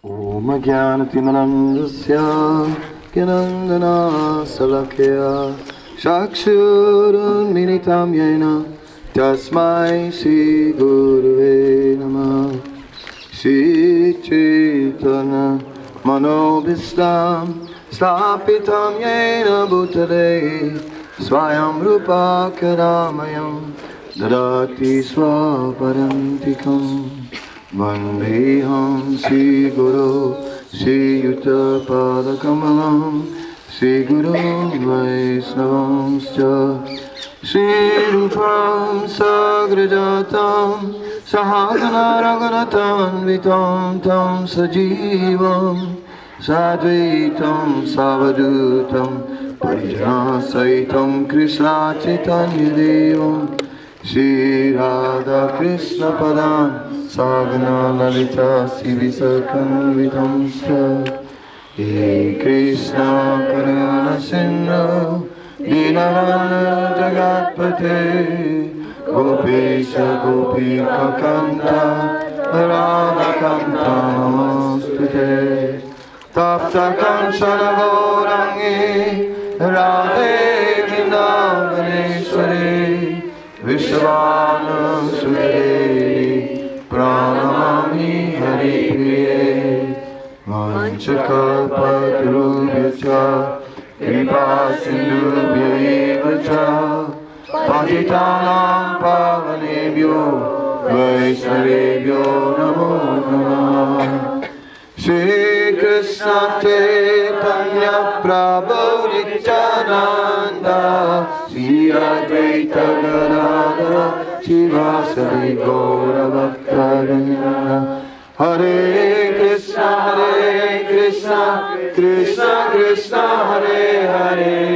Om Jnanatimanandasya Gyanandana Salakya Chakshurunmilitam Yena Tasmai Shri Gurave Namah Shri Chaitanya Manobhistam Stapitam Yena Bhutale Swayam Rupa Karamayam Dadati Swaparantikam Vandeham Shri Guru Shri Yuta Padakamalam Shri Guru Vaisnavamscha Shri Rupam Sagrajatam Sahagana Raghunatan Vitam Tam Sajivam Sadvaitam Savadutam Parijasaitam Krishna Chaitanya Devam Shri Radha Krishna Padam Sagana Lalita Sivisakan Vitamscha He Krishna Karuna Sindhu Dinavana Jagatpate Gopesha Gopika Kanta Radha Kanta Namostute Tapta Kanchana Gaurangi Radhe Vrindavaneshwari Vishwanam Sudari Pranamami Hari Priye Manchakalpatarubhyacha Kripa Sindhubhya Patitanam Pavanebhyo Vaishnavebhyo Namo Namah Shri Krishna Chaitanya Prabhu Nityananda Shri Advaita Gadadhara Shivasari Gaura Bhakta Hare Krishna Krishna Krishna Hare Hare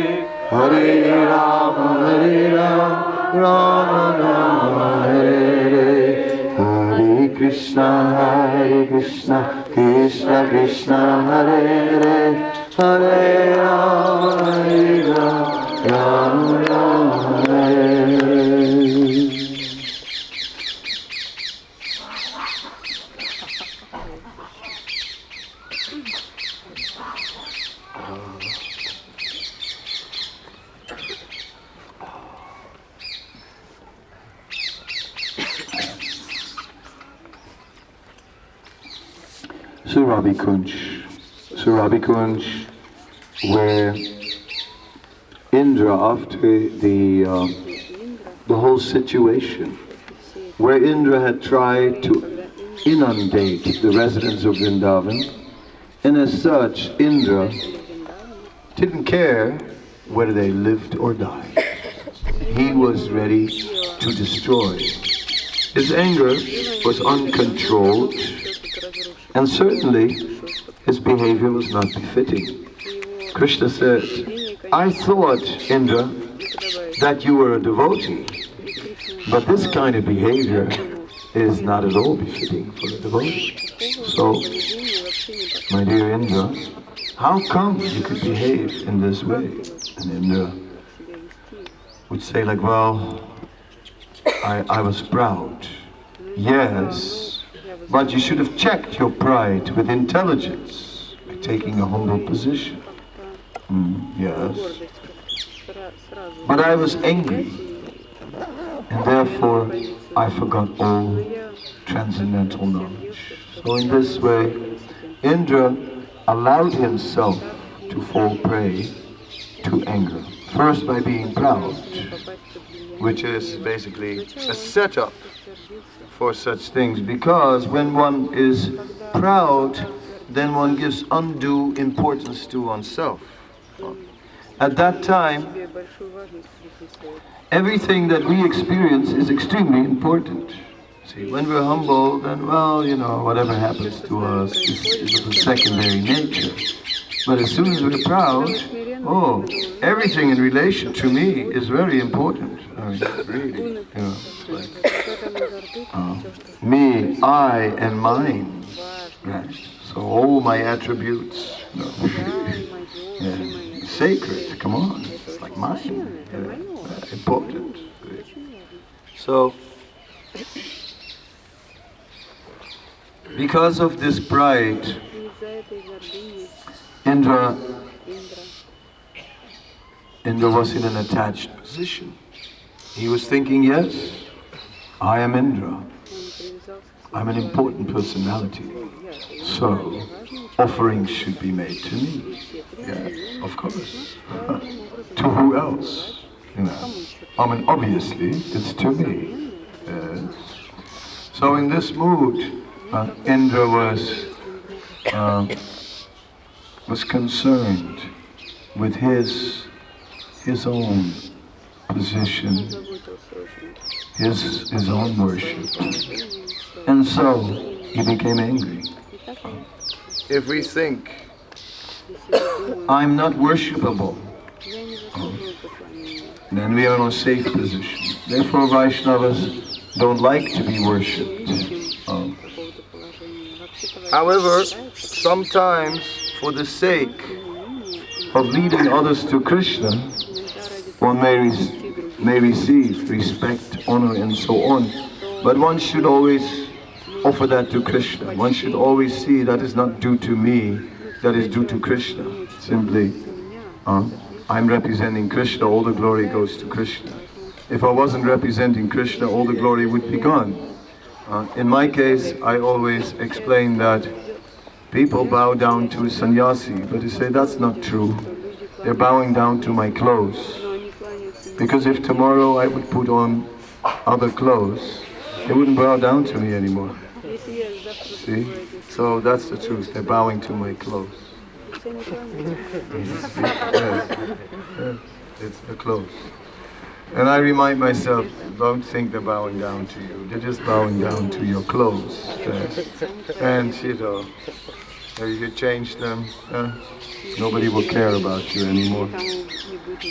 Hare Rama Rama Rama Hare Hare Hare Krishna Krishna Krishna Hare Hare Hare Rama Rama Rama Hare Hare. Surabhi Kund, where Indra, after the whole situation, where Indra had tried to inundate the residents of Vrindavan, and as such, Indra didn't care whether they lived or died. He was ready to destroy. His anger was uncontrolled, and certainly his behavior was not befitting. Krishna said, I thought, Indra, that you were a devotee, but this kind of behavior is not at all befitting for a devotee. So, my dear Indra, how come you could behave in this way? And Indra would say like, well, I was proud. Yes, but you should have checked your pride with intelligence by taking a humble position. Yes. But I was angry, and therefore I forgot all transcendental knowledge. So in this way, Indra allowed himself to fall prey to anger. First by being proud, which is basically a setup for such things, because when one is proud, then one gives undue importance to oneself. At that time, everything that we experience is extremely important. See, when we're humble, then, well, you know, whatever happens to us is of a secondary nature. But as soon as we're proud, oh, everything in relation to me is very important. I mean, really, you know, it's like, me, I, and mine. Right. So all my attributes, you know, yeah, sacred, come on, it's like mine, important. So, because of this pride, Indra was in an attached position. He was thinking, yes, I am Indra. I'm an important personality. So, offerings should be made to me. Yes, of course. To who else? You know. I mean, obviously, it's to me. Yes. So in this mood, Indra was concerned with his own position, his own worship. And so he became angry. If we think, I'm not worshipable, then we are in a safe position. Therefore Vaishnavas don't like to be worshipped. However, sometimes for the sake of leading others to Krishna, one may receive respect, honor and so on. But one should always offer that to Krishna. One should always see that is not due to me, that is due to Krishna. Simply, I'm representing Krishna, all the glory goes to Krishna. If I wasn't representing Krishna, all the glory would be gone. In my case, I always explain that people bow down to a sannyasi, but they say that's not true. They're bowing down to my clothes. Because if tomorrow I would put on other clothes, they wouldn't bow down to me anymore. See? So that's the truth. They're bowing to my clothes. Yes. It's the clothes. And I remind myself, don't think they're bowing down to you. They're just bowing down to your clothes. And you know, if you change them, nobody will care about you anymore.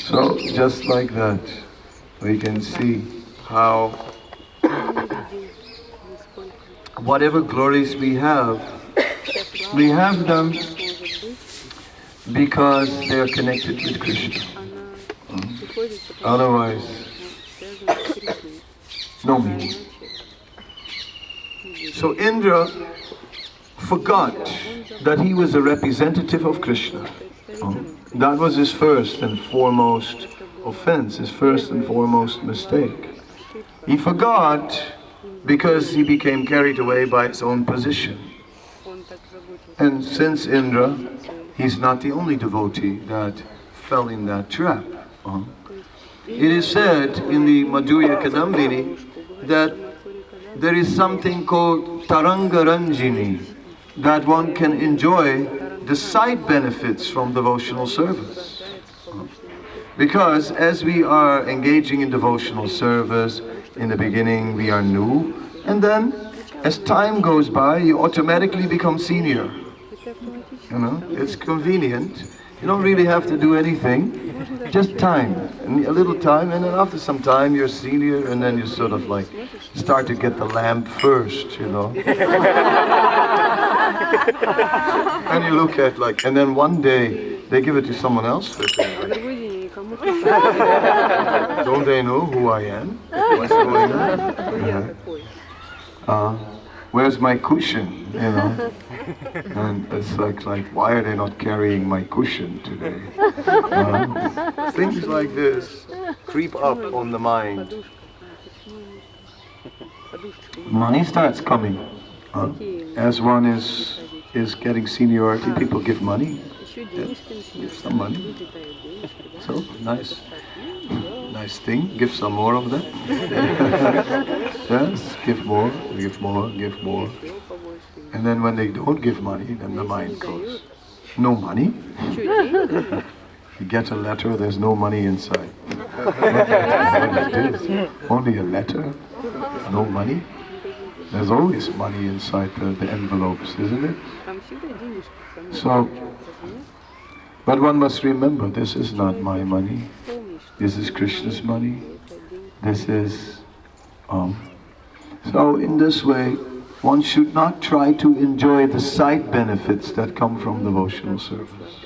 So just like that, we can see how whatever glories we have them because they are connected with Krishna. Otherwise, no meaning. So Indra forgot that he was a representative of Krishna. That was his first and foremost offense, his first and foremost mistake. He forgot because he became carried away by his own position. And since Indra, he's not the only devotee that fell in that trap. It is said in the Madhurya Kadambini that there is something called Taranga Ranjini, that one can enjoy the side benefits from devotional service. Because as we are engaging in devotional service, in the beginning we are new, and then as time goes by you automatically become senior. You know, it's convenient. You don't really have to do anything, just time, and a little time, and then after some time you're senior, and then you sort of like start to get the lamp first, you know. And you look at like, and then one day they give it to someone else for don't they know who I am? What's going on? Where's my cushion, you know? And it's like, why are they not carrying my cushion today? Things like this creep up on the mind. Money starts coming. As one is getting seniority, people give money. Yes, give some money. So, nice thing, give some more of that. Yes, give more, give more, give more. And then when they don't give money, then the mind goes, no money? You get a letter, there's no money inside. Only a letter, no money? There's always money inside the envelopes, isn't it? So, but one must remember, this is not my money. This is Krishna's money. This is... So in this way, one should not try to enjoy the side benefits that come from devotional service.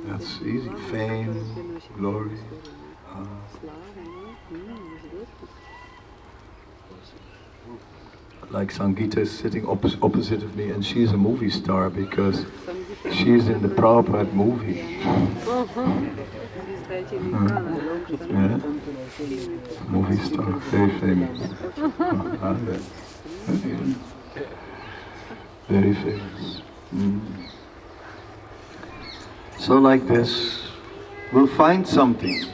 That's easy. Fame, glory. like Sangeeta is sitting opposite of me, and she's a movie star because she's in the Prabhupada movie. Yeah. Movie star, very famous. Very famous. So like this, we'll find something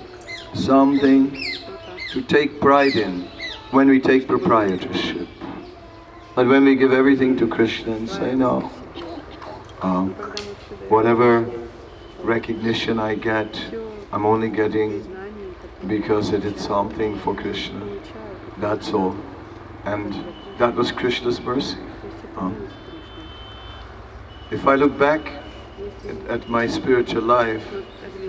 to take pride in when we take proprietorship. But when we give everything to Krishna and say, no, whatever recognition I get, I'm only getting because I did something for Krishna. That's all. And that was Krishna's mercy. If I look back at my spiritual life,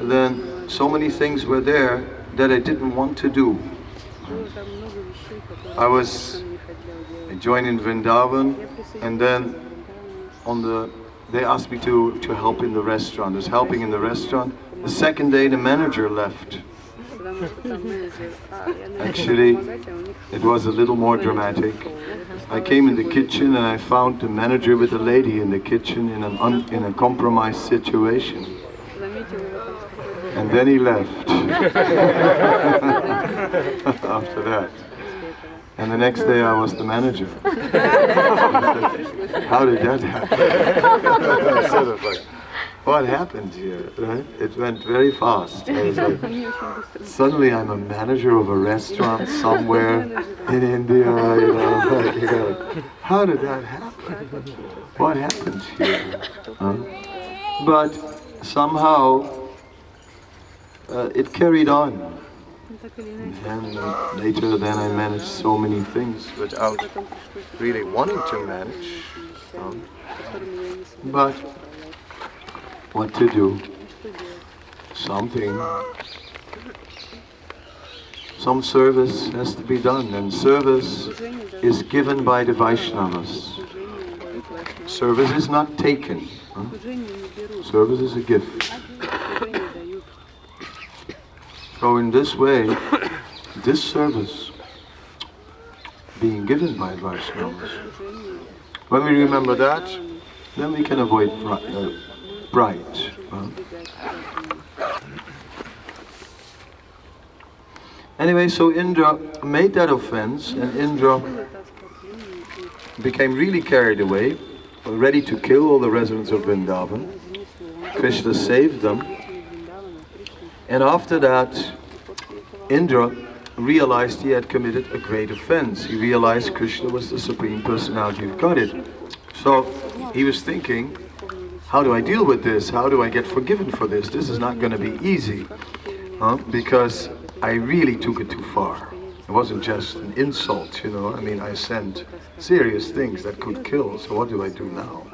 then so many things were there that I didn't want to do. I joined in Vrindavan, and then they asked me to help in the restaurant. I was helping in the restaurant. The second day the manager left. Actually, it was a little more dramatic. I came in the kitchen and I found the manager with a lady in the kitchen in a compromised situation. And then he left after that. And the next day I was the manager. How did that happen? Sort of like, what happened here? Right? It went very fast. I was like, suddenly I'm a manager of a restaurant somewhere in India. How did that happen? What happened here? But somehow it carried on. And later then I managed so many things without really wanting to manage. But what to do? Some service has to be done, and service is given by the Vaishnavas. Service is not taken. Service is a gift. So in this way, this service being given by Vaishnavas, when we remember that, then we can avoid pride. Anyway, so Indra made that offense, and Indra became really carried away, ready to kill all the residents of Vrindavan. Krishna saved them. And after that, Indra realized he had committed a great offense. He realized Krishna was the Supreme Personality of Godhead. So he was thinking, how do I deal with this? How do I get forgiven for this? This is not going to be easy, because I really took it too far. It wasn't just an insult, I mean, I said serious things that could kill, so what do I do now?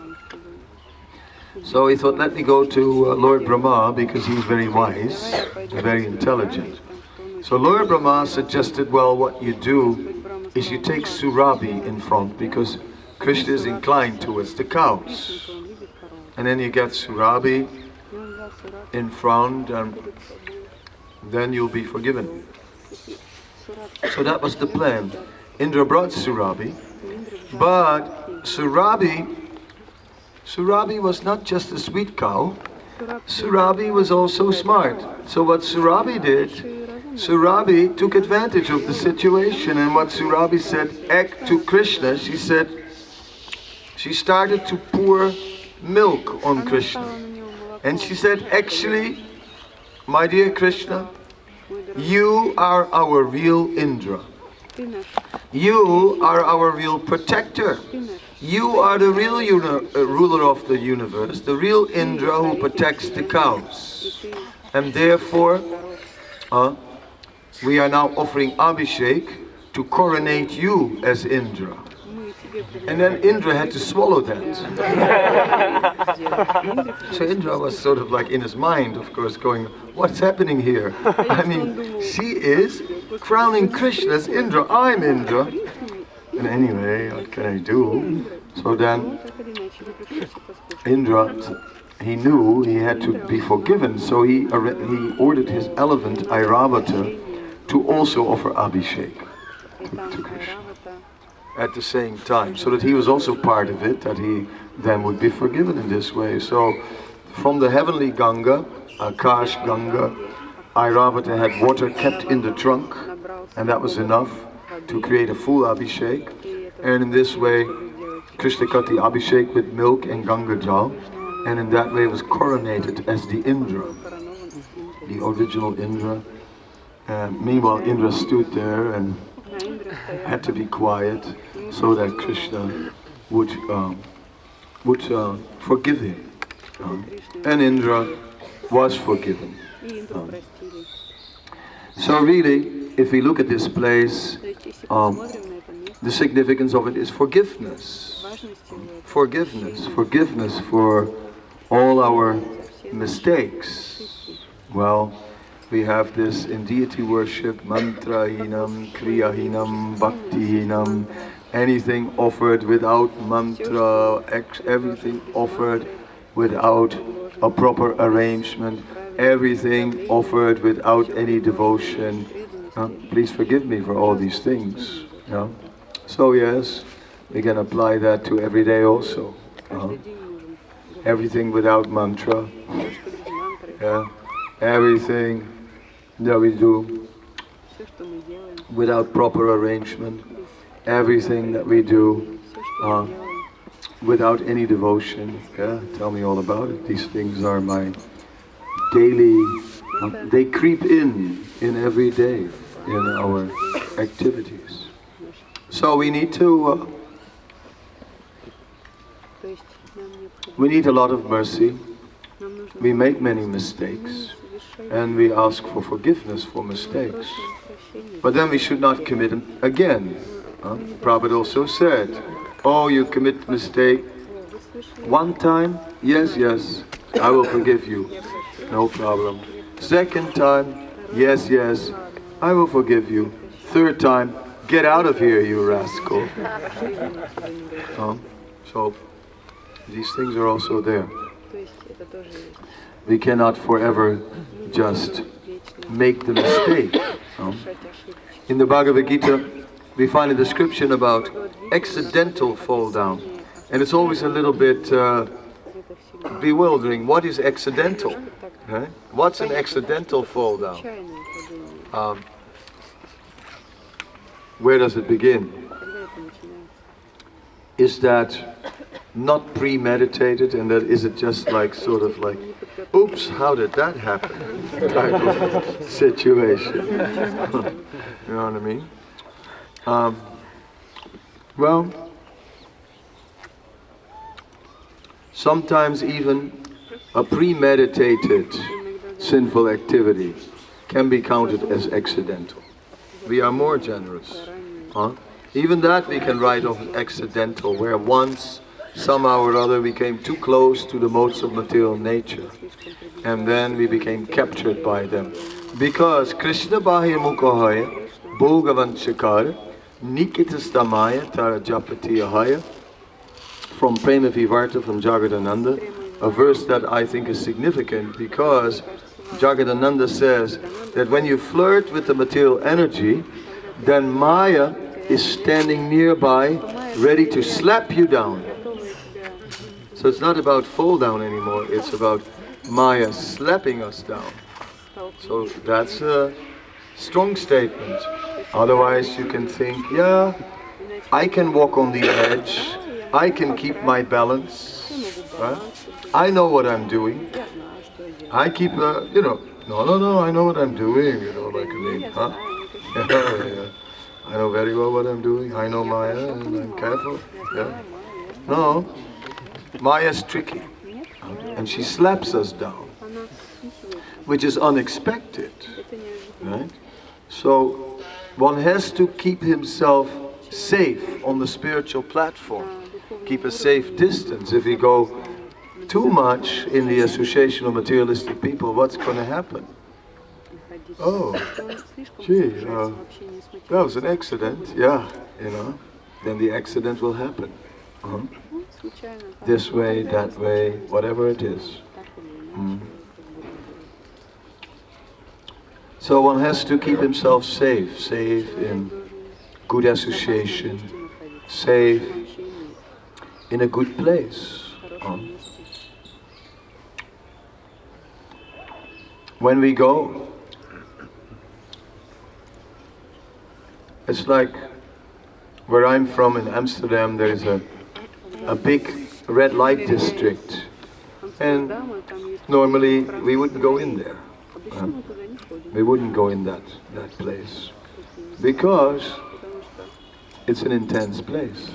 So he thought, let me go to Lord Brahma, because he's very wise, very intelligent. So Lord Brahma suggested, well, what you do is you take Surabhi in front, because Krishna is inclined towards the cows. And then you get Surabhi in front, and then you'll be forgiven. So that was the plan. Indra brought Surabhi, but Surabhi was not just a sweet cow. Surabhi was also smart. So what Surabhi did, Surabhi took advantage of the situation, and what Surabhi said to Krishna, she started to pour milk on Krishna. And she said, actually, my dear Krishna, you are our real Indra. You are our real protector. You are the real ruler of the universe, the real Indra who protects the cows. And therefore, we are now offering Abhishek to coronate you as Indra. And then Indra had to swallow that. So Indra was sort of like in his mind, of course, going, what's happening here? I mean, she is crowning Krishna as Indra, I'm Indra. And anyway, what can I do? So then Indra, he knew he had to be forgiven, so he ordered his elephant Airavata to also offer Abhishek to Krishna. at the same time, so that he was also part of it, that he then would be forgiven in this way. So from the heavenly Ganga, Akash Ganga, Airavata had water kept in the trunk, and that was enough to create a full Abhishek. And in this way, Krishna cut the Abhishek with milk and Ganga Jal, and in that way was coronated as the Indra, the original Indra. Meanwhile, Indra stood there and had to be quiet so that Krishna would forgive him. And Indra was forgiven. So really, if we look at this place, the significance of it is forgiveness. Forgiveness. Forgiveness for all our mistakes. Well, we have this in deity worship, mantrahinam, kriyahinam, bhaktihinam, anything offered without mantra, everything offered without a proper arrangement, everything offered without any devotion. Please forgive me for all these things. So yes, we can apply that to every day also. Everything without mantra. Everything that we do without proper arrangement. Everything that we do without any devotion. Tell me all about it. These things are my daily, they creep in every day in our activities. So we need to, we need a lot of mercy. We make many mistakes and we ask for forgiveness for mistakes. But then we should not commit them again. Prabhupada also said, oh, you commit mistake one time, yes, I will forgive you, no problem. Second time, yes, I will forgive you. Third time, get out of here, you rascal. So these things are also there. We cannot forever just make the mistake. In the Bhagavad-gita, we find a description about accidental fall down. And it's always a little bit bewildering. What is accidental? Right? What's an accidental fall down? Where does it begin? Is that not premeditated, and that is it just like sort of like, oops, how did that happen? Type of situation. You know what I mean? Well, sometimes even a premeditated sinful activity can be counted as accidental. We are more generous. Even that we can write off as accidental, where once, somehow or other, we came too close to the modes of material nature, and then we became captured by them. Because Krishna Bahya Mukahaya, Bhagavan Shikara, Nikitastamaya Tarajapatiyahaya, from Prema Vivarta, from Jagadananda, a verse that I think is significant because Jagadananda says that when you flirt with the material energy, then Maya is standing nearby, ready to slap you down. So it's not about fall down anymore, it's about Maya slapping us down. So that's a strong statement. Otherwise you can think, yeah, I can walk on the edge, I can keep my balance, right? I know what I'm doing. I keep, no, I know what I'm doing, like I mean, yeah. I know very well what I'm doing. I know Maya and I'm careful. Yeah. No, Maya's tricky. And she slaps us down, which is unexpected. Right? So one has to keep himself safe on the spiritual platform. Keep a safe distance. If we go too much in the association of materialistic people, what's going to happen? Oh, gee, that was an accident, yeah, then the accident will happen. This way, that way, whatever it is. So one has to keep himself safe in good association, safe, in a good place. When we go, it's like where I'm from in Amsterdam, there is a big red light district, and normally we wouldn't go in there. We wouldn't go in that place because it's an intense place.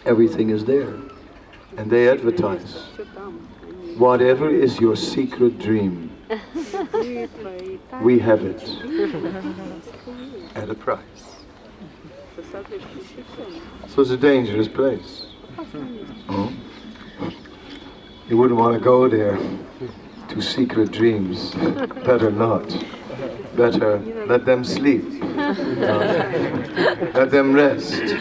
Everything is there, and they advertise. Whatever is your secret dream, we have it at a price. So it's a dangerous place. Oh. You wouldn't want to go there to secret dreams. Better not. Better let them sleep. Let them rest.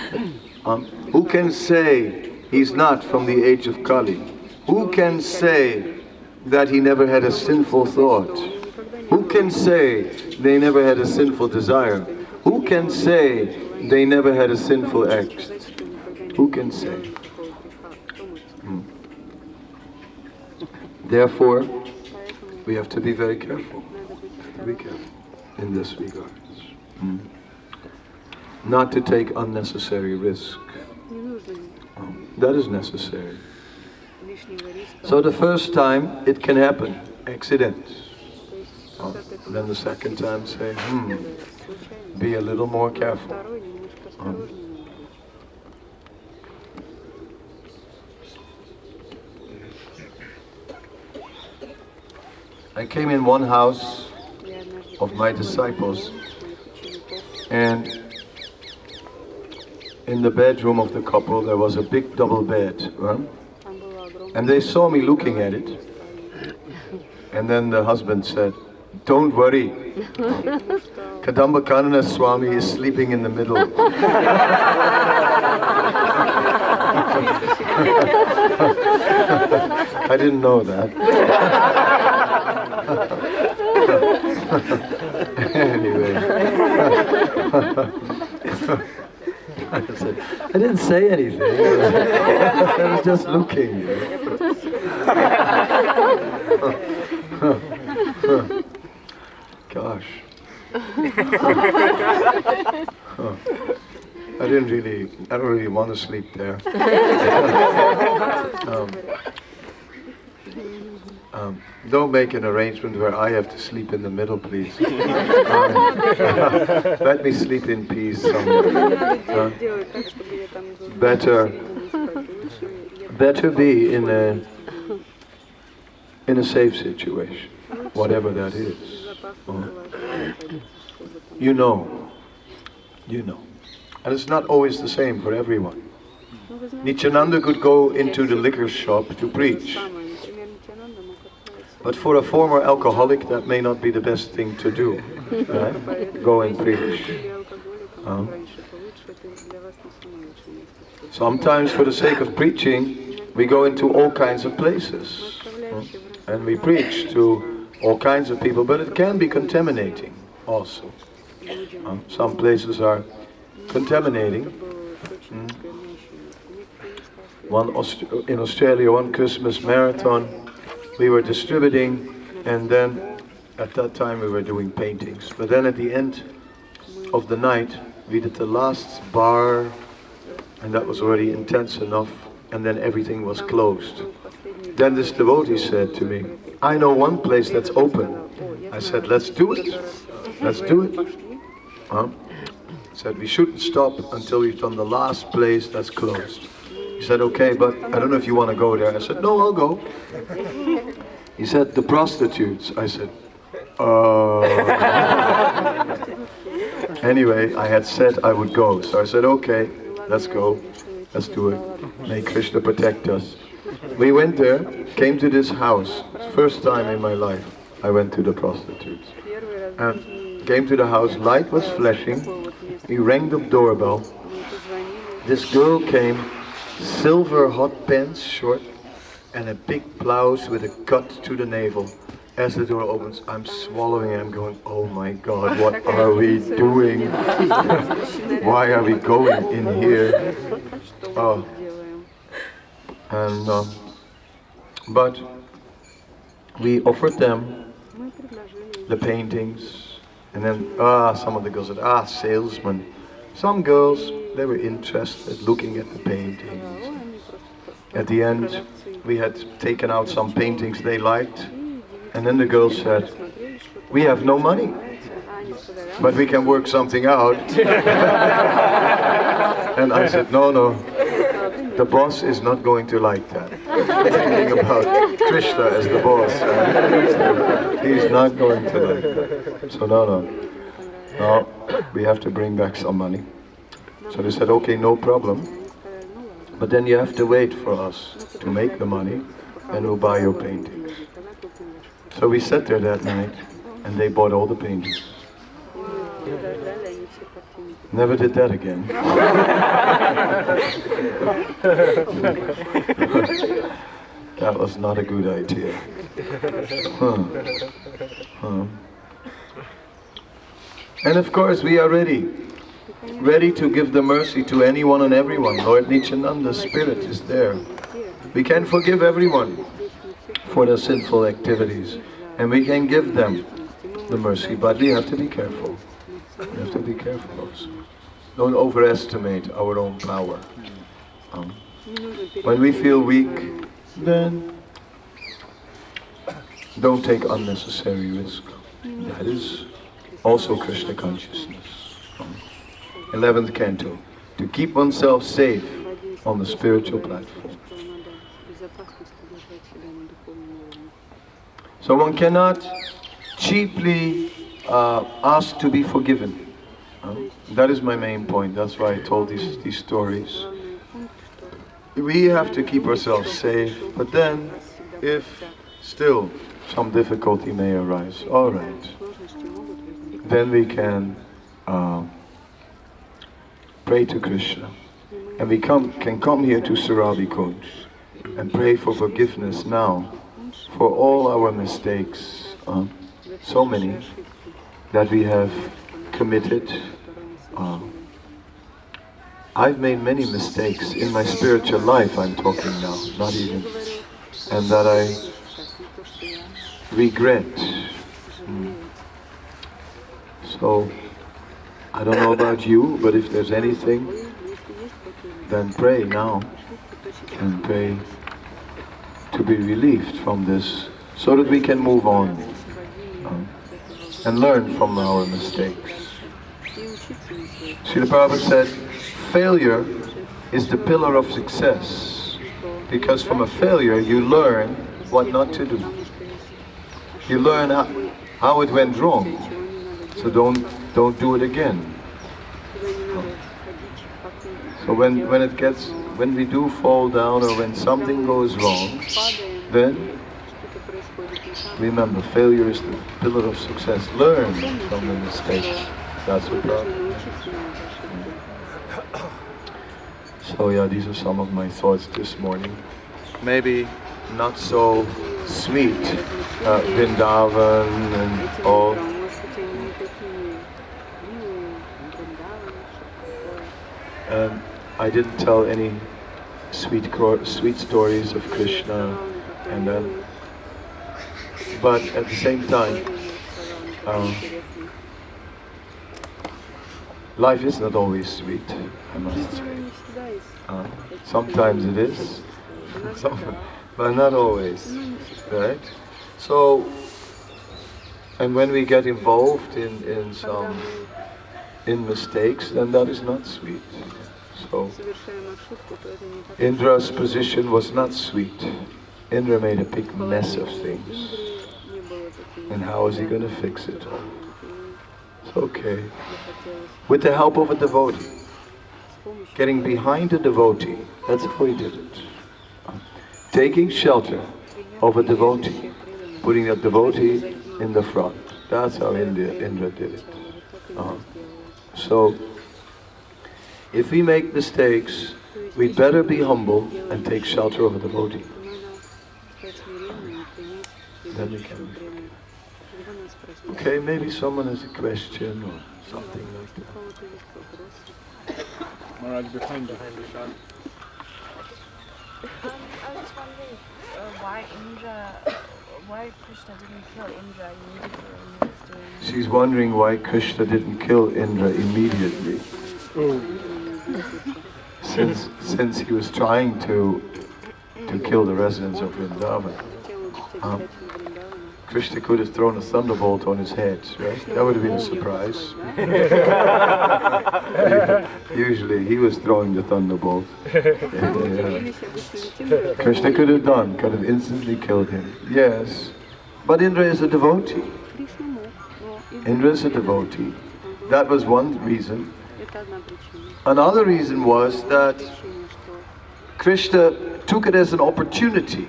Who can say he's not from the age of Kali? Who can say that he never had a sinful thought? Who can say they never had a sinful desire? Who can say they never had a sinful act? Who can say? Therefore, we have to be very careful. Be careful in this regard. Not to take unnecessary risk. That is necessary. So the first time it can happen, accidents. Then the second time say, be a little more careful. I came in one house of my disciples, and in the bedroom of the couple there was a big double bed. And they saw me looking at it, and then the husband said, "Don't worry, Kadamba Kanana Swami is sleeping in the middle." I didn't know that. Anyway. I didn't say anything. I was just looking. Gosh. I don't really want to sleep there. Don't make an arrangement where I have to sleep in the middle, please. Let me sleep in peace somewhere. Better be in a safe situation, whatever that is. You know. And it's not always the same for everyone. Nityananda could go into the liquor shop to preach. But for a former alcoholic, that may not be the best thing to do. Right? Go and preach. Sometimes for the sake of preaching, we go into all kinds of places. And we preach to all kinds of people, but it can be contaminating also. Some places are contaminating. In Australia, one Christmas marathon, we were distributing, and then at that time we were doing paintings. But then at the end of the night, we did the last bar, and that was already intense enough, and then everything was closed. Then this devotee said to me, "I know one place that's open." I said, "Let's do it. Let's do it." He said, "We shouldn't stop until we've done the last place that's closed." He said, "Okay, but I don't know if you want to go there." I said, "No, I'll go." He said, "The prostitutes." I said, Anyway, I had said I would go, so I said, "Okay, let's go, let's do it. May Krishna protect us." We went there, came to this house. First time in my life I went to the prostitutes. And came to the house, light was flashing, we rang the doorbell. This girl came, silver hot pants, short, and a big blouse with a cut to the navel. as the door opens, I'm swallowing, I'm going, oh my God, what are we doing? Why are we going in here? But we offered them the paintings, and then some of the girls said, salesman. Some girls, they were interested looking at the paintings. At the end, we had taken out some paintings they liked, and then the girls said, we have no money, but we can work something out. And I said, no, the boss is not going to like that. Thinking about Krishna as the boss. He's not going to like that. So no, we have to bring back some money. So they said, okay, no problem. But then you have to wait for us to make the money, and we'll buy your paintings. So we sat there that night, and they bought all the paintings. Never did that again. That was not a good idea. And of course we are ready to give the mercy to anyone and everyone. Lord Nityananda's spirit is there. We can forgive everyone for their sinful activities, and we can give them the mercy, but we have to be careful. We have to be careful also. Don't overestimate our own power. When we feel weak, then don't take unnecessary risk. That is also Krishna consciousness. 11th canto, to keep oneself safe on the spiritual platform. So one cannot cheaply ask to be forgiven. That is my main point. That's why I told these stories. We have to keep ourselves safe, but then if still some difficulty may arise, all right, then we can pray to Krishna, and we can come here to Surabhi Kund and pray for forgiveness now for all our mistakes, so many that we have committed. I've made many mistakes in my spiritual life, I'm talking now, not even, and that I regret. So, I don't know about you, but if there's anything, then pray now, and pray to be relieved from this, so that we can move on and learn from our mistakes. Srila Prabhupada said, failure is the pillar of success, because from a failure you learn what not to do. You learn how it went wrong, so don't do it again. So when we do fall down, or when something goes wrong, then remember, failure is the pillar of success. Learn from the mistakes. That's what Prabhupada. So yeah, these are some of my thoughts this morning. Maybe not so sweet, Vrindavan and all. I didn't tell any sweet stories of Krishna, and but at the same time, life is not always sweet, I must say. Sometimes it is, but not always, right? So, and when we get involved in mistakes, then that is not sweet. So, Indra's position was not sweet. Indra made a big mess of things. And how is he going to fix it all? It's okay. With the help of a devotee. Getting behind a devotee. That's how he did it. Taking shelter of a devotee. Putting a devotee in the front. That's how Indra did it. So, if we make mistakes, we'd better be humble and take shelter of a devotee. Then we can. Okay, maybe someone has a question or something like that. Maharaj, behind the shot. I was just wondering why Krishna didn't kill Indra immediately when he was doing. She's wondering why Krishna didn't kill Indra immediately. Since he was trying to kill the residents of Vrindavan. Krishna could have thrown a thunderbolt on his head, right? That would have been a surprise. Usually he was throwing the thunderbolt. Krishna could have instantly killed him. Yes. But Indra is a devotee. Indra is a devotee. That was one reason. Another reason was that Krishna took it as an opportunity.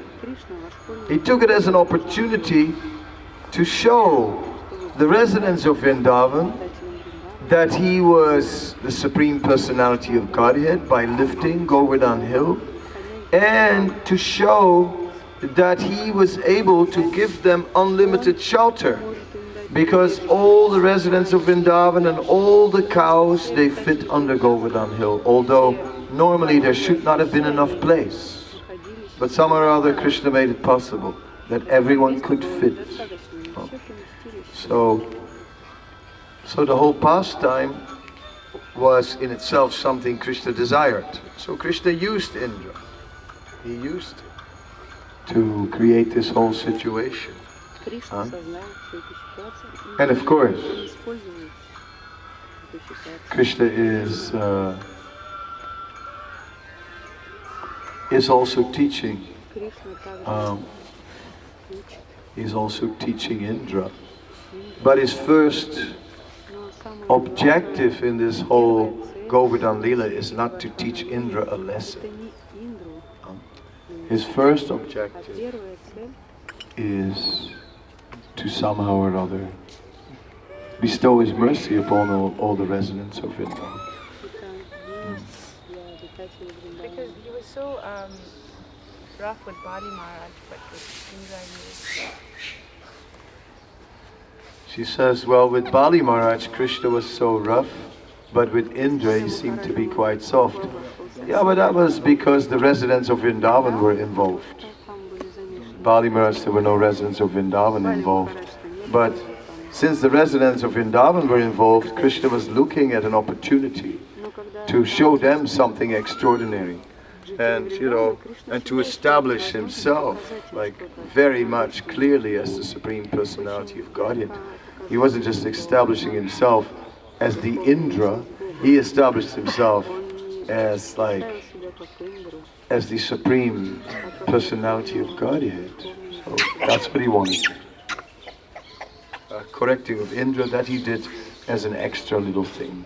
He took it as an opportunity to show the residents of Vrindavan that he was the Supreme Personality of Godhead by lifting Govardhan Hill, and to show that he was able to give them unlimited shelter, because all the residents of Vrindavan and all the cows, they fit under Govardhan Hill, although normally there should not have been enough place. But somehow or other Krishna made it possible that everyone could fit. So the whole pastime was in itself something Krishna desired. So Krishna used Indra. He used it to create this whole situation. And of course, Krishna is also teaching. He's also teaching Indra. But his first objective in this whole Govardhan Leela is not to teach Indra a lesson. His first objective is to somehow or other bestow his mercy upon all the residents of Vrindavan. Because he was so rough with Bali Maharaj, but with Indra he was... She says, well, with Bali Maharaj, Krishna was so rough, but with Indra he seemed to be quite soft. Yeah, but that was because the residents of Vrindavan were involved. Bali Maharaj, there were no residents of Vrindavan involved. But since the residents of Vrindavan were involved, Krishna was looking at an opportunity to show them something extraordinary. And, and to establish himself, like, very much clearly as the Supreme Personality of Godhead. He wasn't just establishing himself as the Indra, he established himself as the Supreme Personality of Godhead. So that's what he wanted. Correcting of Indra, that he did as an extra little thing.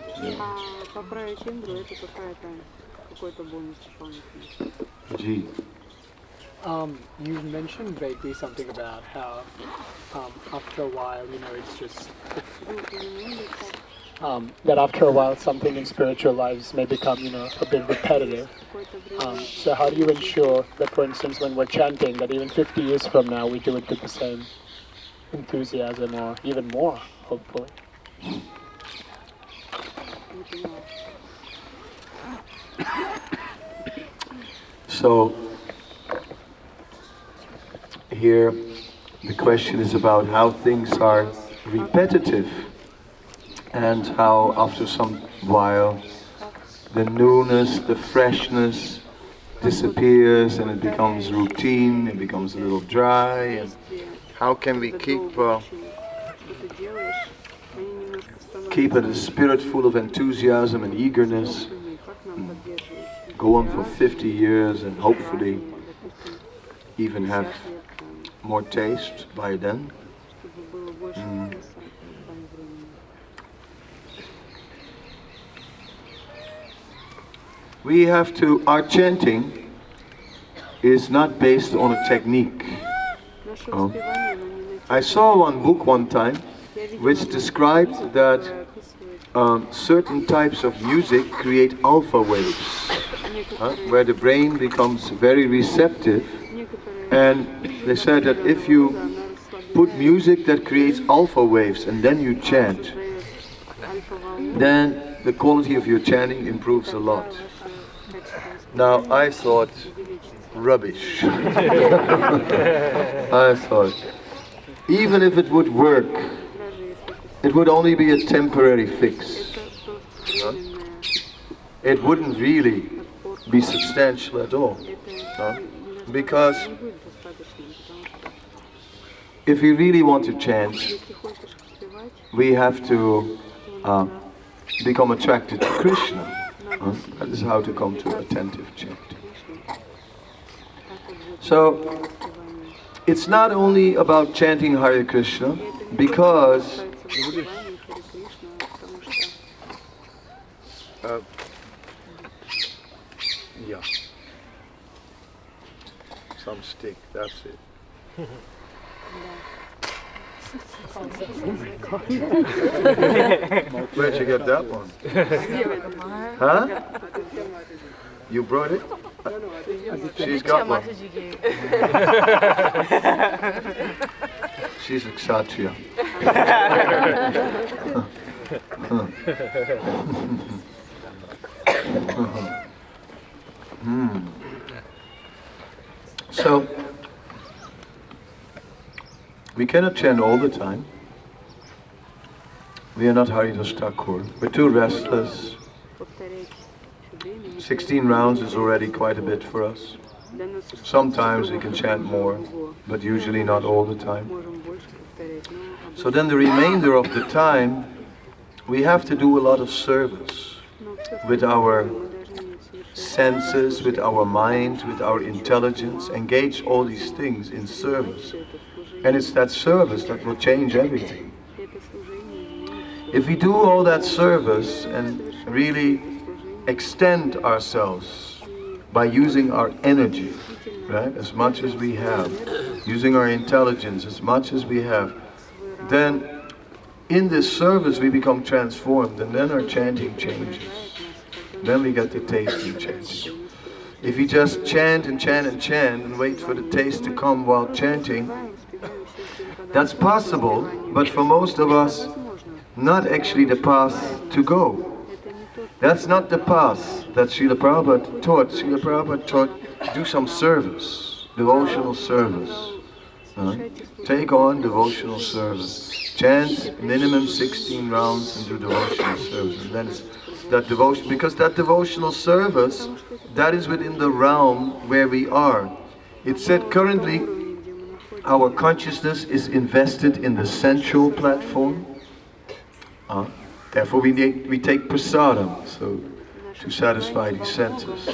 Gee. You mentioned vaguely something about how after a while, it's just that after a while something in spiritual lives may become, a bit repetitive. So how do you ensure that, for instance, when we're chanting, that even 50 years from now we do it with the same enthusiasm or even more, hopefully? So here the question is about how things are repetitive and how after some while the newness, the freshness disappears and it becomes routine, it becomes a little dry, and how can we keep a spirit full of enthusiasm and eagerness, go on for 50 years and hopefully even have more taste by then. We have to, our chanting is not based on a technique. I saw one book one time which described that certain types of music create alpha waves, where the brain becomes very receptive, and they said that if you put music that creates alpha waves and then you chant, then the quality of your chanting improves a lot. Now I thought, rubbish. I thought, even if it would work, it would only be a temporary fix. It wouldn't really be substantial at all. Because if we really want to chant, we have to become attracted to Krishna. That is how to come to attentive chanting. So, it's not only about chanting Hare Krishna, because yeah, some stick, that's it. Where'd you get that one? Huh? You brought it? She's got one. She's a kshatriya. So, we cannot chant all the time. We are not Haridas Thakur. We're too restless. 16 rounds is already quite a bit for us. Sometimes we can chant more, but usually not all the time. So then the remainder of the time, we have to do a lot of service with our senses, with our mind, with our intelligence, engage all these things in service. And it's that service that will change everything. If we do all that service and really extend ourselves by using our energy, right, as much as we have, using our intelligence as much as we have, then in this service we become transformed, and then our chanting changes. Then we get the taste in chanting. If we just chant and chant and chant and wait for the taste to come while chanting, that's possible, but for most of us, not actually the path to go. That's not the path that Srila Prabhupada taught. Srila Prabhupada taught, do some service, devotional service. Take on devotional service. Chant minimum 16 rounds and do devotional service. And then it's that devotion, because that devotional service, that is within the realm where we are. It said currently our consciousness is invested in the sensual platform. Therefore we take prasadam, so to satisfy these senses.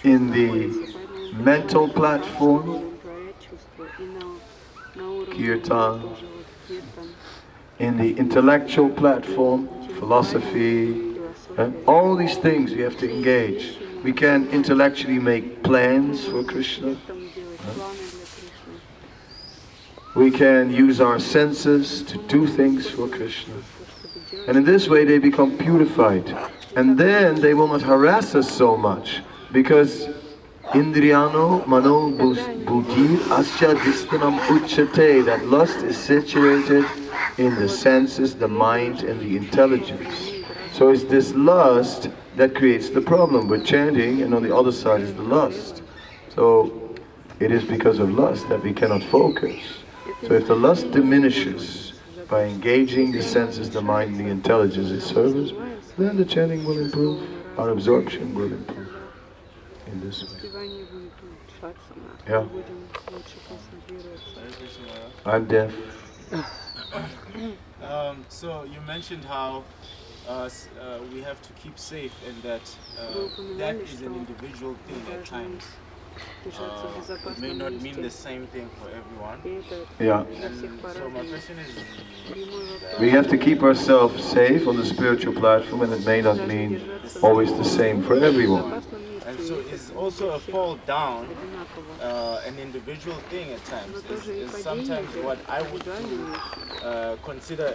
In the mental platform, kirtan. In the intellectual platform, philosophy. All these things we have to engage. We can intellectually make plans for Krishna. We can use our senses to do things for Krishna. And in this way they become purified. And then they will not harass us so much. Because Indriyano mano buddhi asya distanam uchate, that lust is situated in the senses, the mind and the intelligence. So it's this lust that creates the problem. We're chanting and on the other side is the lust. So it is because of lust that we cannot focus. So if the lust diminishes by engaging the senses, the mind, and the intelligence in service, then the chanting will improve, our absorption will improve in this way. Yeah. I'm deaf. So you mentioned how we have to keep safe and that that is an individual thing at times. It may not mean the same thing for everyone. Yeah. And so my question is, we have to keep ourselves safe on the spiritual platform, and it may not mean always the same for everyone. And so is also a fall down an individual thing at times. Is sometimes what I would do consider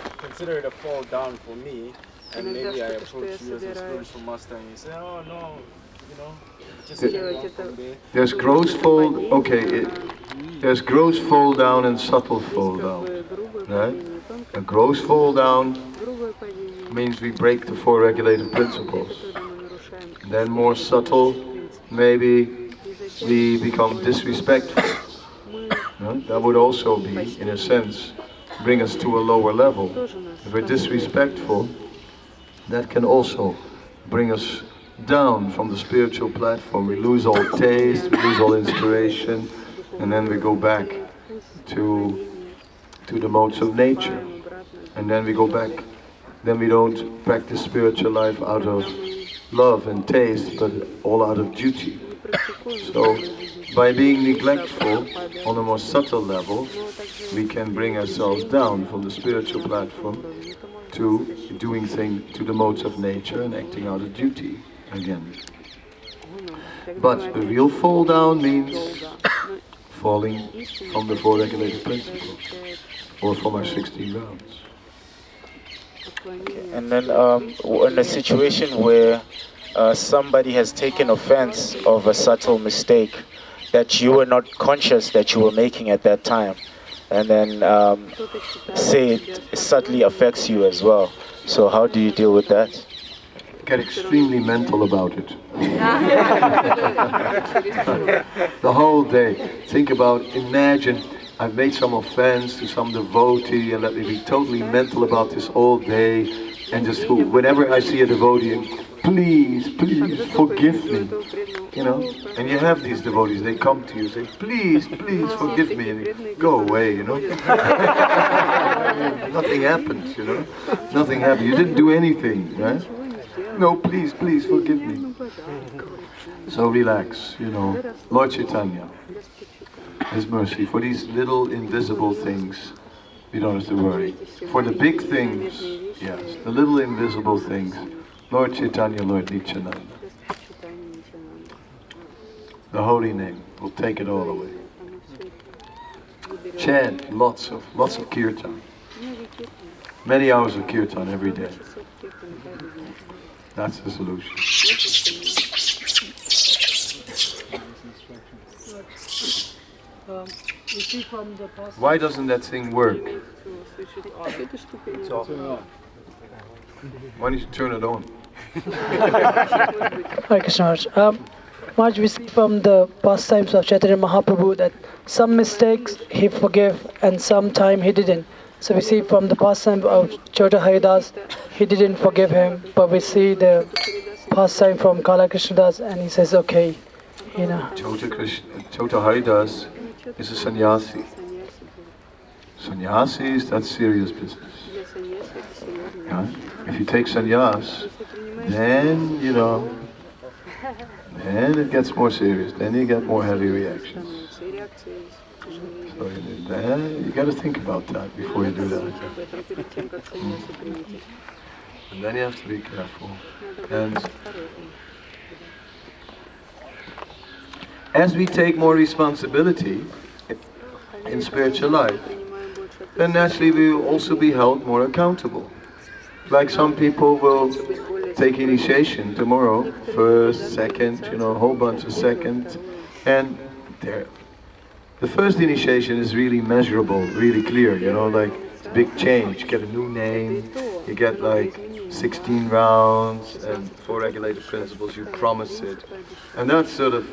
it a fall down for me, and maybe I approach you as a spiritual master and you say, oh no, you know, just there's graceful, okay, there's gross fall down and subtle fall down. Right? A gross fall down means we break the four regulative principles. Then more subtle, maybe we become disrespectful. That would also be, in a sense, bring us to a lower level. If we're disrespectful, that can also bring us down from the spiritual platform. We lose all taste, we lose all inspiration, and then we go back to the modes of nature. And then we go back, then we don't practice spiritual life out of love and taste, but all out of duty. So, by being neglectful on a more subtle level, we can bring ourselves down from the spiritual platform to doing things to the modes of nature and acting out of duty again. But the real fall down means falling from the four regulated principles, or from our 16 rounds. And then in a situation where somebody has taken offense of a subtle mistake that you were not conscious that you were making at that time, and then say it subtly affects you as well. So how do you deal with that? Get extremely mental about it. The whole day. Think about, imagine I've made some offense to some devotee, and let me be totally mental about this all day, and just whenever I see a devotee, please, please forgive me, you know. And you have these devotees, they come to you, say, please, please forgive me, and you go away, you know. Nothing happened, you know. Nothing happened. You didn't do anything, right? No, please, please forgive me. So relax, you know. Lord Chaitanya, His mercy. For these little invisible things, we don't have to worry. For the big things, yes, the little invisible things, Lord Chaitanya, Lord Nityananda. The holy name will take it all away. Chant lots of kirtan. Many hours of kirtan every day. That's the solution. Why doesn't that thing work? It's off. Why don't you turn it on? Hare Krishna Maharaj. Maharaj, we see from the pastimes of Chaitanya Mahaprabhu that some mistakes he forgave and some time he didn't. So we see from the pastime of Chota Haridas, he didn't forgive him, but we see the pastime from Kala Krishnadas and he says, okay, you know. Chota Haridas is a sannyasi. Sannyasis, that's serious business. Yeah? If you take sannyas, then, you know, then it gets more serious. Then you get more heavy reactions. So then you got to think about that before you do that. And then you have to be careful. And as we take more responsibility in spiritual life, then naturally we will also be held more accountable. Like some people will take initiation tomorrow, first, second, you know, a whole bunch of seconds, and the first initiation is really measurable, really clear, you know, like it's a big change. You get a new name, you get like 16 rounds and 4 regulated principles, you promise it. And that's sort of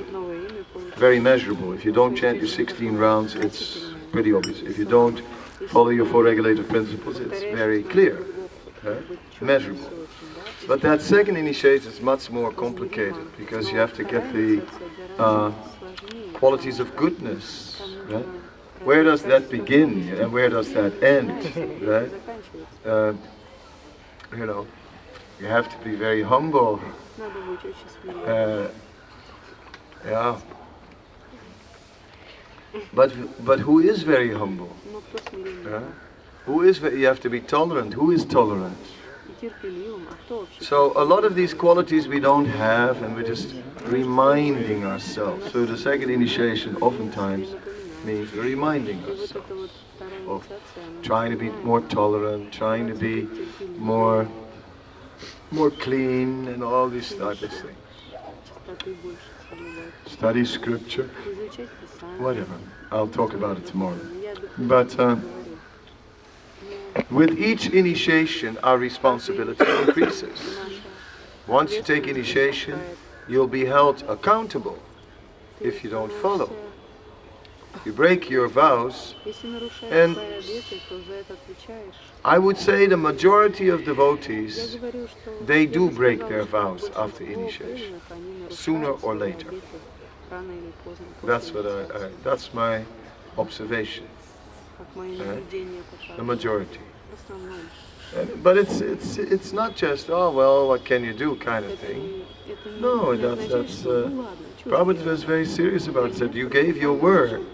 very measurable. If you don't chant your 16 rounds, it's pretty obvious. If you don't follow your 4 regulated principles, it's very clear, measurable. But that second initiation is much more complicated because you have to get the qualities of goodness. Right? Where does that begin and where does that end? Right? You know, you have to be very humble. Yeah. But who is very humble? Who is? You have to be tolerant. Who is tolerant? So a lot of these qualities we don't have, and we're just reminding ourselves. So the second initiation oftentimes means we're reminding ourselves of trying to be more tolerant, trying to be more clean, and all these type of things. study scripture, whatever. I'll talk about it tomorrow. But with each initiation, our responsibility increases. Once you take initiation, you'll be held accountable if you don't follow. You break your vows, and I would say the majority of devotees, they do break their vows after initiation, sooner or later. That's that's my observation. The majority. But it's not just, oh well, what can you do kind of thing. No, that's Prabhupada was very serious about it. Said you gave your word,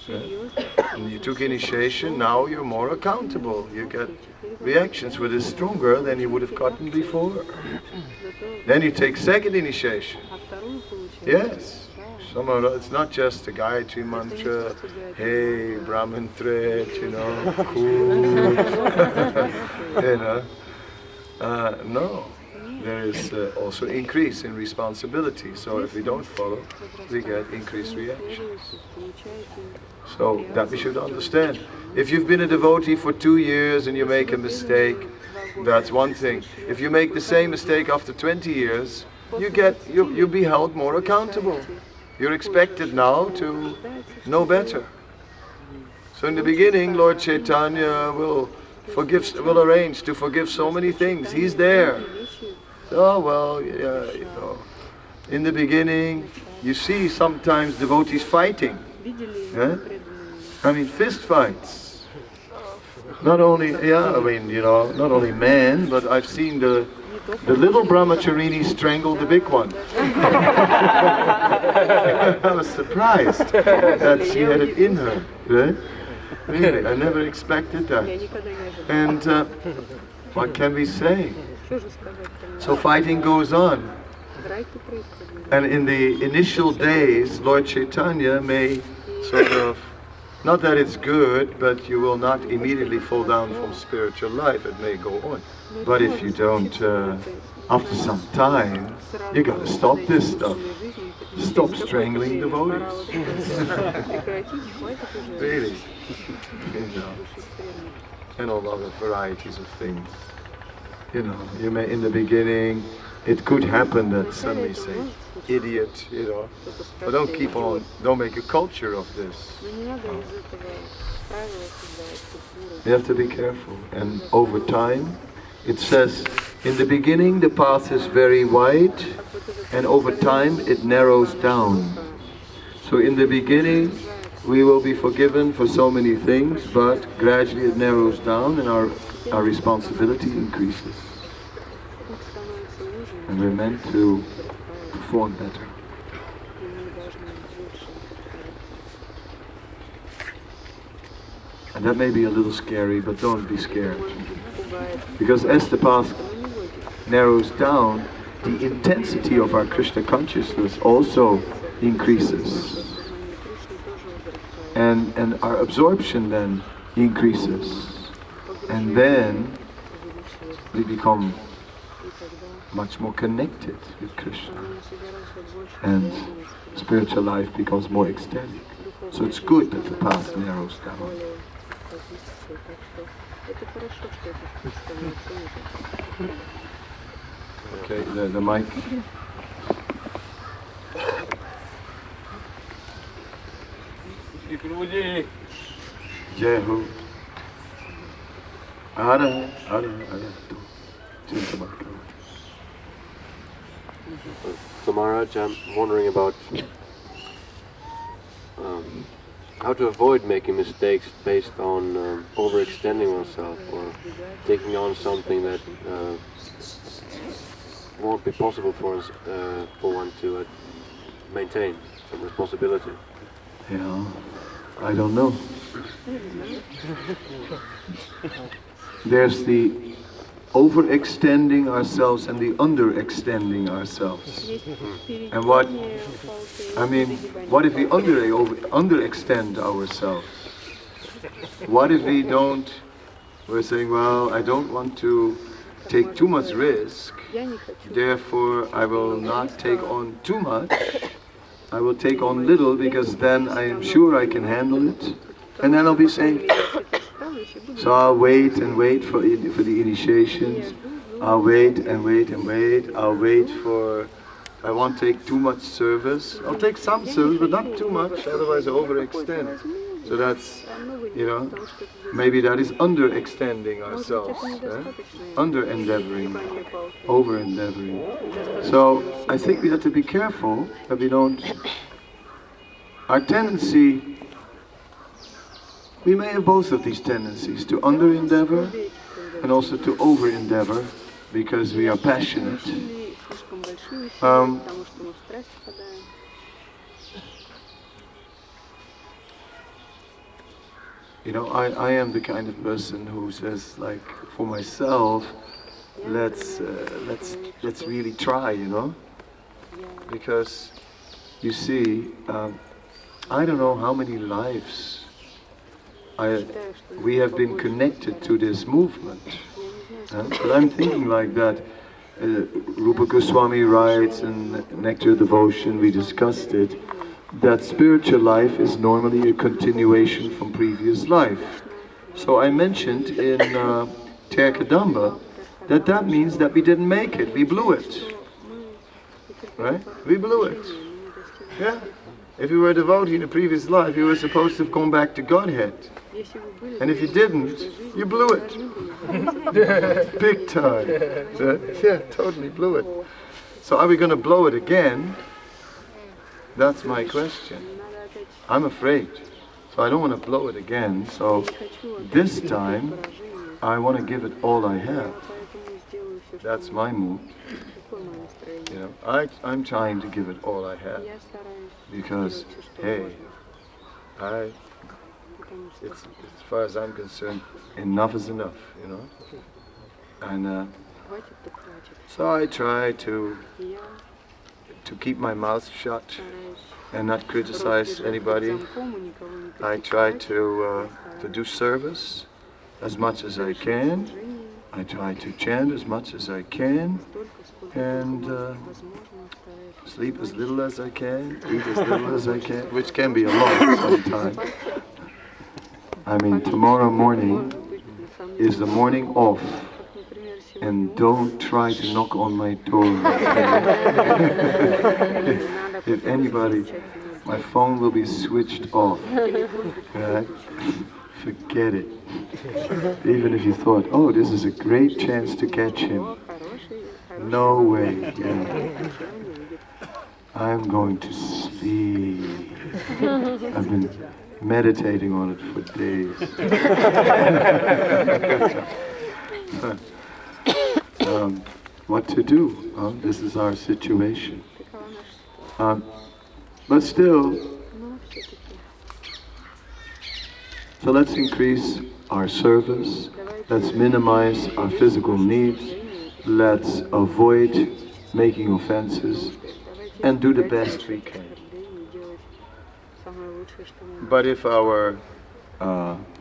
and you took initiation. Now you're more accountable. You get reactions which is stronger than you would have gotten before. Then you take second initiation. Yes. Somehow it's not just the Gayatri mantra, hey, Brahman thread, cool, no. There is also increase in responsibility. So if we don't follow, we get increased reactions. So that we should understand. If you've been a devotee for 2 years and you make a mistake, that's one thing. If you make the same mistake after 20 years, you'll be held more accountable. You're expected now to know better. So in the beginning, Lord Chaitanya will arrange to forgive so many things. He's there. Oh well, yeah, in the beginning, you see sometimes devotees fighting. I mean, fist fights. Not only, not only men, but I've seen the little brahmacharini strangle the big one. I was surprised that she had it in her. Right? Really, I never expected that. And what can we say? So fighting goes on. And in the initial days, Lord Chaitanya may sort of, not that it's good, but you will not immediately fall down from spiritual life. It may go on. But if you don't, after some time, you got to stop this stuff. Stop strangling devotees. Really. And all other varieties of things. You may, in the beginning, it could happen that somebody say, idiot, but don't make a culture of this. You have to be careful. And over time, it says, in the beginning the path is very wide, and over time it narrows down. So in the beginning, we will be forgiven for so many things, but gradually it narrows down and our responsibility increases. And we're meant to perform better. And that may be a little scary, but don't be scared. Because as the path narrows down, the intensity of our Krishna consciousness also increases. And our absorption then increases. And then we become much more connected with Krishna. And spiritual life becomes more ecstatic. So it's good that the path narrows down. Okay, the mic. Jehu. Hare, Hare, Hare. So Maharaj, I'm wondering about how to avoid making mistakes based on overextending oneself or taking on something that won't be possible for one to maintain some responsibility. Yeah, I don't know. There's the overextending ourselves and the underextending ourselves. And what if we underextend ourselves? What if we don't, we're saying, well, I don't want to take too much risk, therefore I will not take on too much, I will take on little because then I am sure I can handle it, and then I'll be safe. So I'll wait and wait for the initiations. I'll wait and wait and wait. I'll wait for. I won't take too much service. I'll take some service, but not too much, otherwise I overextend. So that's, maybe that is underextending ourselves, under-endeavoring, over-endeavoring. So I think we have to be careful that we don't. Our tendency, we may have both of these tendencies, to under-endeavor and also to over-endeavor because we are passionate. I am the kind of person who says, like, for myself, let's really try, because you see, I don't know how many lives we have been connected to this movement. But I'm thinking like that. Rupa Goswami writes in Nectar Devotion, we discussed it, that spiritual life is normally a continuation from previous life. So I mentioned in Kadamba that means that we didn't make it, we blew it. Right? We blew it. Yeah. If you were a devotee in a previous life, you were supposed to have gone back to Godhead. And if you didn't, you blew it. Big time. Yeah, totally blew it. So are we going to blow it again? That's my question. I'm afraid. So I don't want to blow it again. So this time, I want to give it all I have. That's my mood. I'm trying to give it all I have. Because, hey, as far as I'm concerned, enough is enough, And so I try to keep my mouth shut and not criticize anybody. I try to do service as much as I can. I try to chant as much as I can, and sleep as little as I can, eat as little as I can, which can be a lot sometimes. I mean, tomorrow morning is the morning off, and don't try to knock on my door. If anybody, my phone will be switched off. Right? Forget it. Even if you thought, oh, this is a great chance to catch him. No way. Yeah. I'm going to sleep. I've been meditating on it for days. What to do? This is our situation. But still, so let's increase our service. Let's minimize our physical needs. Let's avoid making offenses and do the best we can. But if our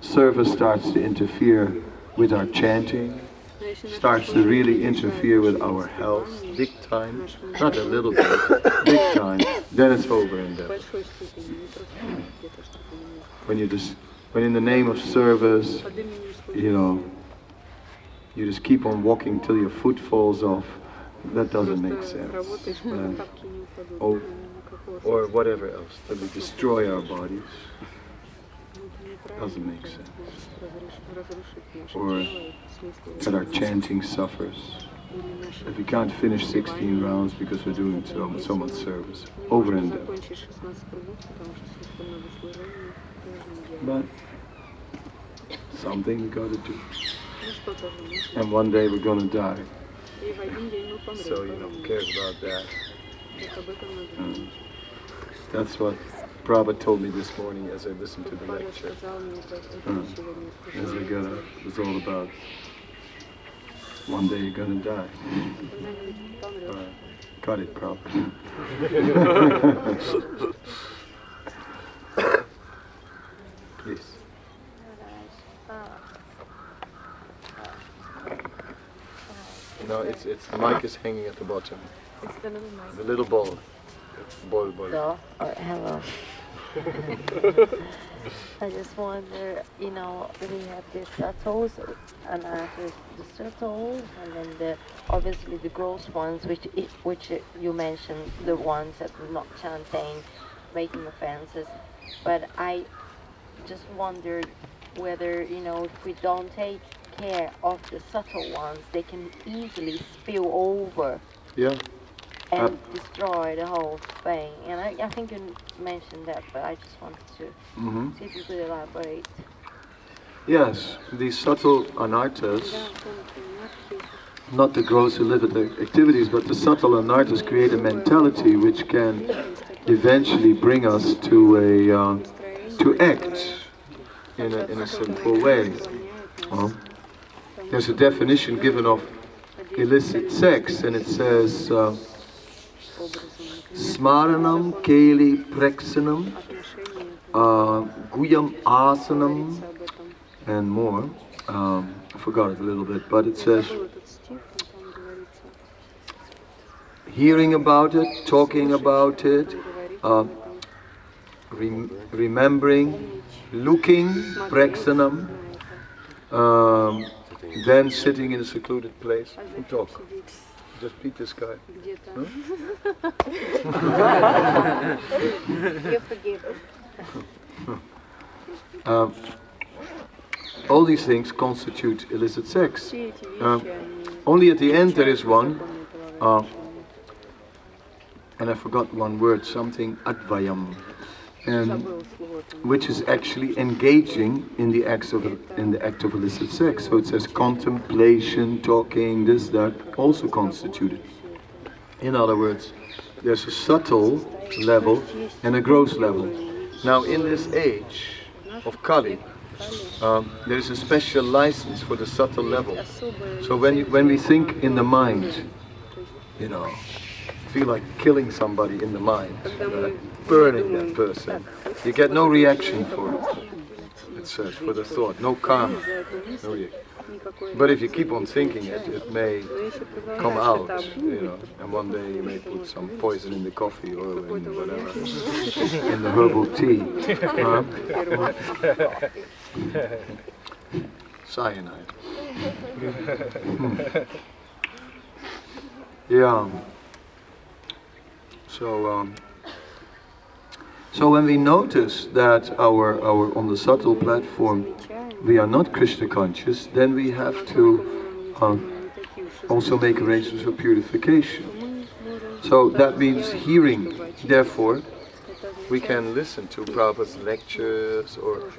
service starts to interfere with our chanting, starts to really interfere with our health, big time, not a little bit, big time, then it's over and done. When in the name of service, you just keep on walking till your foot falls off, that doesn't make sense. Or whatever else, that we destroy our bodies, doesn't make sense. Or that our chanting suffers, that we can't finish 16 rounds because we're doing so much service, over and done. But something we got to do. And one day we're going to die. So, who cares about that? That's what Prabhupada told me this morning as I listened to the lecture. As I got up, it was all about one day you're going to die. Got it, Prabhupada. Please. No, it's the mic is hanging at the bottom. It's the little mic. The little ball. So, hello. I just wonder, you know, we have the subtles, and there's the subtles, and then obviously the gross ones, which you mentioned, the ones that are not chanting, making offenses. But I just wondered whether, you know, if we don't take care of the subtle ones, they can easily spill over. Yeah. And destroy the whole thing. And I think you mentioned that, but I just wanted to see if you could elaborate. Yes, these subtle anarthas, not the gross illicit activities, but the subtle anarthas create a mentality which can eventually bring us to act in a sinful way. There's a definition given of illicit sex, and it says Smaranam Keli Preksanam Guyam Asanam and more. I forgot it a little bit, but it says hearing about it, talking about it, remembering, looking, Preksanam, then sitting in a secluded place and talk. Just beat this guy. Huh? You're forgiven. All these things constitute illicit sex. Only at the end there is one, and I forgot one word, something advayam, which is actually engaging in the act of illicit sex. So it says contemplation, talking, this, that, also constituted. In other words, there's a subtle level and a gross level. Now in this age of Kali, there is a special license for the subtle level. So when we think in the mind, you know, feel like killing somebody in the mind, burning that person, you get no reaction for it. It says, for the thought, no karma, no reaction. But if you keep on thinking it, it may come out, you know, and one day you may put some poison in the coffee or in whatever, in the herbal tea. Cyanide. Yeah. So when we notice that our on the subtle platform we are not Krishna conscious, then we have to also make arrangements for purification. So that means hearing. Therefore, we can listen to Prabhupada's lectures or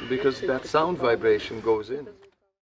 because that sound vibration goes in.